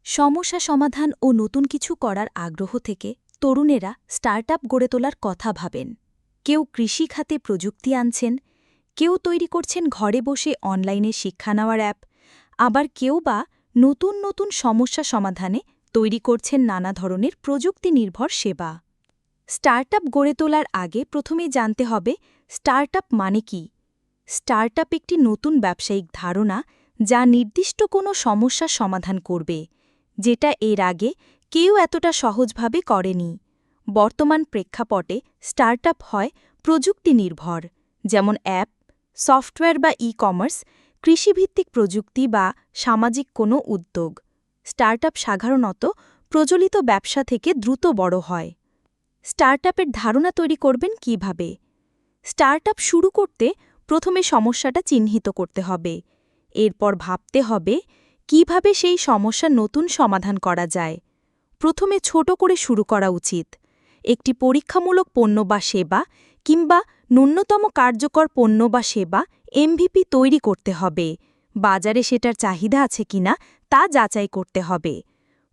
সমস্যা সমাধান ও নতুন কিছু করার আগ্রহ থেকে তরুণেরা স্টার্টআপ গড়ে তোলার কথা ভাবেন। কেউ কৃষি খাতে প্রযুক্তি আনছেন, কেউ তৈরি করছেন ঘরে বসে অনলাইনে শিক্ষা নেওয়ার অ্যাপ, আবার কেউ বা নতুন নতুন সমস্যা সমাধানে তৈরি করছেন নানা ধরনের প্রযুক্তি নির্ভর সেবা। স্টার্টআপ গড়ে তোলার আগে প্রথমেই জানতে হবে স্টার্টআপ মানে কি। স্টার্টআপ একটি নতুন ব্যবসায়িক ধারণা যা নির্দিষ্ট কোনো সমস্যার সমাধান করবে, যেটা এর আগে কেউ এতটা সহজভাবে করেনি। বর্তমান প্রেক্ষাপটে স্টার্টআপ হয় প্রযুক্তি নির্ভর, যেমন অ্যাপ, সফটওয়্যার বা ই-কমার্স, কৃষিভিত্তিক প্রযুক্তি বা সামাজিক কোনো উদ্যোগ। স্টার্টআপ সাধারণত প্রচলিত ব্যবসা থেকে দ্রুত বড় হয়। স্টার্টআপের ধারণা তৈরি করবেন কিভাবে? স্টার্টআপ শুরু করতে প্রথমে সমস্যাটা চিহ্নিত করতে হবে। এরপর ভাবতে হবে কিভাবে সেই সমস্যার নতুন সমাধান করা যায়। প্রথমে ছোট করে শুরু করা উচিত। একটি পরীক্ষামূলক পণ্য বা সেবা কিংবা ন্যূনতম কার্যকর পণ্য বা সেবা এমভিপি তৈরি করতে হবে। বাজারে সেটার চাহিদা আছে কিনা তা যাচাই করতে হবে।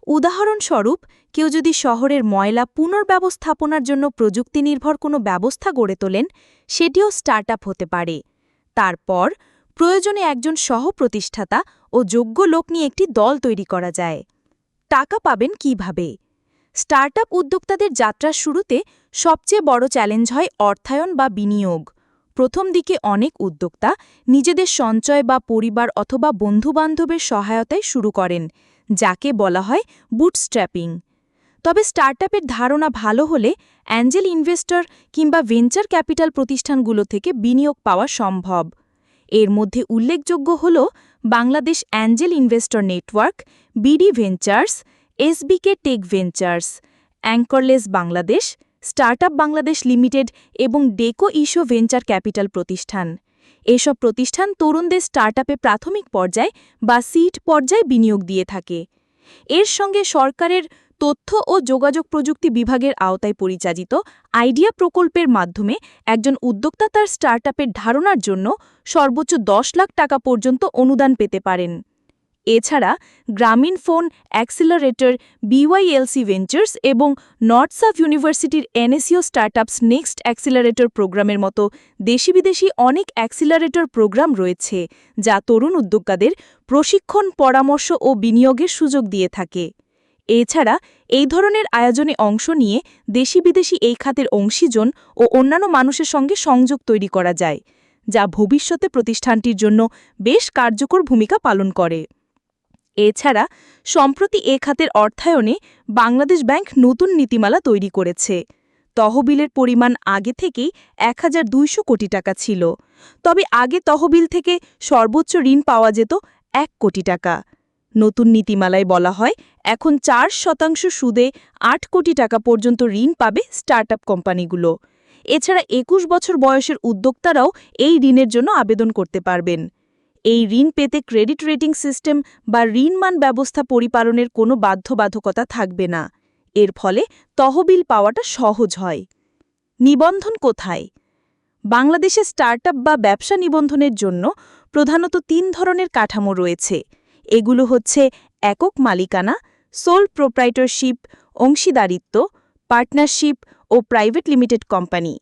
উদাহরণস্বরূপ, কেউ যদি শহরের ময়লা পুনর্ব্যবস্থাপনার জন্য প্রযুক্তি নির্ভর কোনো ব্যবস্থা গড়ে তোলেন, সেটিও স্টার্টআপ হতে পারে। তারপর প্রয়োজনে একজন সহ-প্রতিষ্ঠাতা ও যোগ্য লোক নিয়ে একটি দল তৈরি করা যায়। টাকা পাবেন কিভাবে? স্টার্টআপ উদ্যোক্তাদের যাত্রার শুরুতে সবচেয়ে বড় চ্যালেঞ্জ হয় অর্থায়ন বা বিনিয়োগ। প্রথম দিকে অনেক উদ্যোক্তা নিজেদের সঞ্চয় বা পরিবার অথবা বন্ধুবান্ধবের সহায়তায় শুরু করেন, যাকে বলা হয় বুটস্ট্র্যাপিং। তবে স্টার্টআপের ধারণা ভালো হলে অ্যাঞ্জেল ইনভেস্টর কিংবা ভেঞ্চার ক্যাপিটাল প্রতিষ্ঠানগুলো থেকে বিনিয়োগ পাওয়া সম্ভব। এর মধ্যে উল্লেখযোগ্য হল Bangladesh angel investor network, BD Ventures, SBK Tech Ventures, Anchorless Bangladesh, startup Bangladesh limited এবং ডেকো ইস্যো ভেঞ্চার ক্যাপিটাল প্রতিষ্ঠান। এসব প্রতিষ্ঠান তরুণদের স্টার্টআপে প্রাথমিক পর্যায় বা সিড পর্যায়ে বিনিয়োগ দিয়ে থাকে। এর সঙ্গে সরকারের তথ্য ও যোগাযোগ প্রযুক্তি বিভাগের আওতায় পরিচালিত আইডিয়া প্রকল্পের মাধ্যমে একজন উদ্যোক্তা তার স্টার্টআপের ধারণার জন্য সর্বোচ্চ ১০ লাখ টাকা পর্যন্ত অনুদান পেতে পারেন। এছাড়া গ্রামীণ ফোন অ্যাক্সিলারেটর, বিওয়াইএলসি ভেঞ্চার্স এবং নর্থ সাউথ ইউনিভার্সিটির এনএসইও স্টার্টআপস নেক্সট অ্যাক্সিলারেটর প্রোগ্রামের মতো দেশি বিদেশি অনেক অ্যাক্সিলারেটর প্রোগ্রাম রয়েছে, যা তরুণ উদ্যোক্তাদের প্রশিক্ষণ, পরামর্শ ও বিনিয়োগের সুযোগ দিয়ে থাকে। এছাড়া এই ধরনের আয়োজনে অংশ নিয়ে দেশি বিদেশি এই খাতের অংশীজন ও অন্যান্য মানুষের সঙ্গে সংযোগ তৈরি করা যায়, যা ভবিষ্যতে প্রতিষ্ঠানটির জন্য বেশ কার্যকর ভূমিকা পালন করে। এছাড়া সম্প্রতি এ খাতের অর্থায়নে বাংলাদেশ ব্যাংক নতুন নীতিমালা তৈরি করেছে। তহবিলের পরিমাণ আগে থেকেই ১,২০০ কোটি টাকা ছিল, তবে আগে তহবিল থেকে সর্বোচ্চ ঋণ পাওয়া যেত ১ কোটি টাকা। নতুন নীতিমালায় বলা হয় এখন ৪% সুদে ৮ কোটি টাকা পর্যন্ত ঋণ পাবে স্টার্টআপ কোম্পানিগুলো। এছাড়া ২১ বছর বয়সের উদ্যোক্তারাও এই ঋণের জন্য আবেদন করতে পারবেন। এই ঋণ পেতে ক্রেডিট রেটিং সিস্টেম বা ঋণমান ব্যবস্থা পরিপালনের কোনো বাধ্যবাধকতা থাকবে না। এর ফলে তহবিল পাওয়াটা সহজ হয়। নিবন্ধন কোথায়? বাংলাদেশে স্টার্টআপ বা ব্যবসা নিবন্ধনের জন্য প্রধানত ৩ ধরনের কাঠামো রয়েছে। এগুলো হচ্ছে একক মালিকানা, সোল প্রোপ্রাইটরশিপ, অংশীদারিত্ব, পার্টনারশিপ ও প্রাইভেট লিমিটেড কোম্পানি।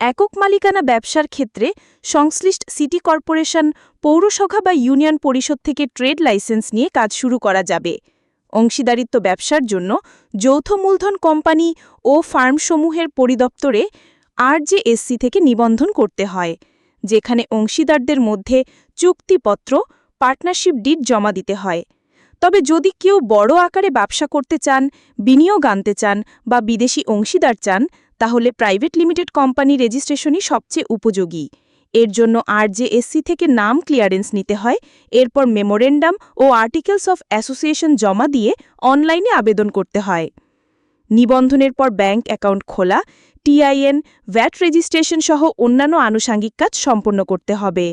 একক মালিকানা ব্যবসার ক্ষেত্রে সংশ্লিষ্ট সিটি কর্পোরেশন, পৌরসভা বা ইউনিয়ন পরিষদ থেকে ট্রেড লাইসেন্স নিয়ে কাজ শুরু করা যাবে। অংশীদারিত্ব ব্যবসার জন্য যৌথ মূলধন কোম্পানি ও ফার্মসমূহের পরিদপ্তরে আরজেএসসি থেকে নিবন্ধন করতে হয়, যেখানে অংশীদারদের মধ্যে চুক্তিপত্র, পার্টনারশিপ ডিড জমা দিতে হয়। তবে যদি কেউ বড় আকারে ব্যবসা করতে চান, বিনিয়োগ আনতে চান বা বিদেশি অংশীদার চান, তাহলে প্রাইভেট লিমিটেড কোম্পানি রেজিস্ট্রেশনই সবচেয়ে উপযোগী। এর জন্য আরজেএসসি থেকে নাম ক্লিয়ারেন্স নিতে হয়, এরপর মেমোরেন্ডাম ও আর্টিকেলস অফ অ্যাসোসিয়েশন জমা দিয়ে অনলাইনে আবেদন করতে হয়। নিবন্ধনের পর ব্যাংক অ্যাকাউন্ট খোলা, টিআইএন, ভ্যাট রেজিস্ট্রেশন সহ অন্যান্য আনুষাঙ্গিক কাজ সম্পন্ন করতে হবে।